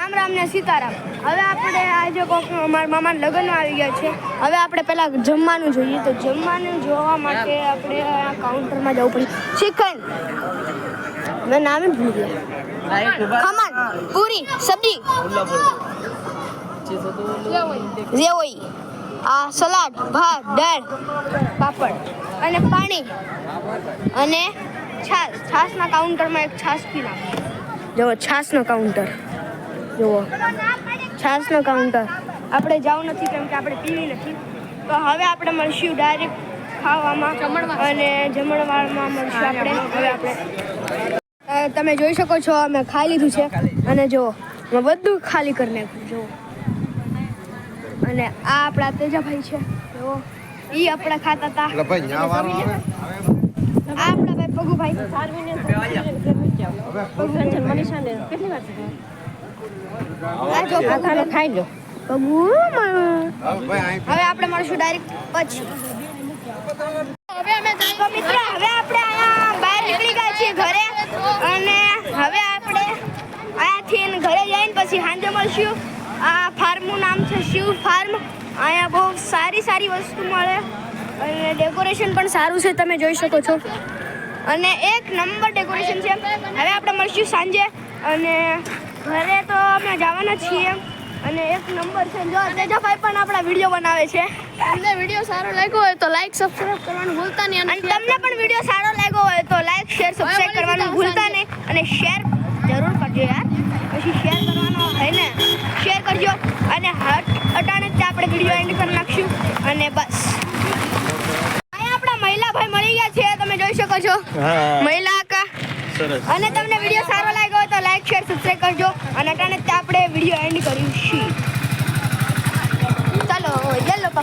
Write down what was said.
રામ રામ ને સીતારામ. હવે આપણે આજે મારા મામાના લગ્ન આવી ગયા છે. હવે આપણે પહેલા જમવાનું જોઈએ. તો જમવાનું જોવા માટે આપણે કાઉન્ટરમાં જવું પડે. ચિકન મેં નામ જ ભૂલી ગયા. ખમણ, પૂરી, સબ્જી જે હોય. આ સલાડ, ભાત, દાળ, પાપડ અને પાણી અને છાશના કાઉન્ટરમાં એક છાશ પી નાખો. જુઓ છાશનો કાઉન્ટર, જુઓ છાશનો કાઉન્ટર. આપણે જવું નથી કેમ કે આપણે પીવી નથી. તો હવે આપણે મળશું ડાયરેક્ટ ખાવામાં અને જમણવારમાં મળશું આપણે. હવે આપણે તમે જોઈ શકો છો અમે ખાઈ લીધું છે અને જુઓ મેં બધું ખાલી કરી નાખ્યું. જુઓ અને આ આપણા તેજાભાઈ છે. જુઓ એ આપણા ખાતા હતા. આ આપણા ભાઈ પગુભાઈ ખાઈ લો પગુ. હવે આપણે મળશું ડાયરેક્ટ પછી. હવે અમે મિત્રો હવે આપણે અહીંયા બહાર નીકળી ગયા છીએ ઘરે અને હવે આપણે અહીંયાથી ઘરે જઈને પછી સાંજે મળશું. આ ફાર્મનું નામ છે શિવ ફાર્મ. અહીંયા બહુ સારી વસ્તુ મળે અને ડેકોરેશન પણ સારું છે, તમે જોઈ શકો છો. અને એક નંબર ડેકોરેશન છે. હવે આપણે મળશું સાંજે અને ઘરે તો અમે જવાના છીએ અને એક નંબર છે. જો તેજાભાઈ પણ આપણા વિડીયો બનાવે છે. તમને વિડીયો સારો લાગ્યો હોય તો લાઈક સબસ્ક્રાઇબ કરવાનું ભૂલતા નહીં. અને તમને પણ વિડીયો સારો લાગ્યો હોય તો લાઈક શેર સબસ્ક્રાઇબ કરવાનું ભૂલતા નહીં અને શેર જરૂર કરજો યાર. પછી શેર કરવાનો હોય ને શેર કરજો અને અટાણે જ આપણે વિડીયો એન્ડ કરી નાખશું. અને બસ અહીંયા આપણા મહિલા ભાઈ મળી ગયા છે, તમે જોઈ શકો છો. મહિલા આકા. અને તમને વિડીયો સારો લાગ્યો હોય તો લાઈક શેર સબસ્ક્રાઇબ કરજો અને અટાણે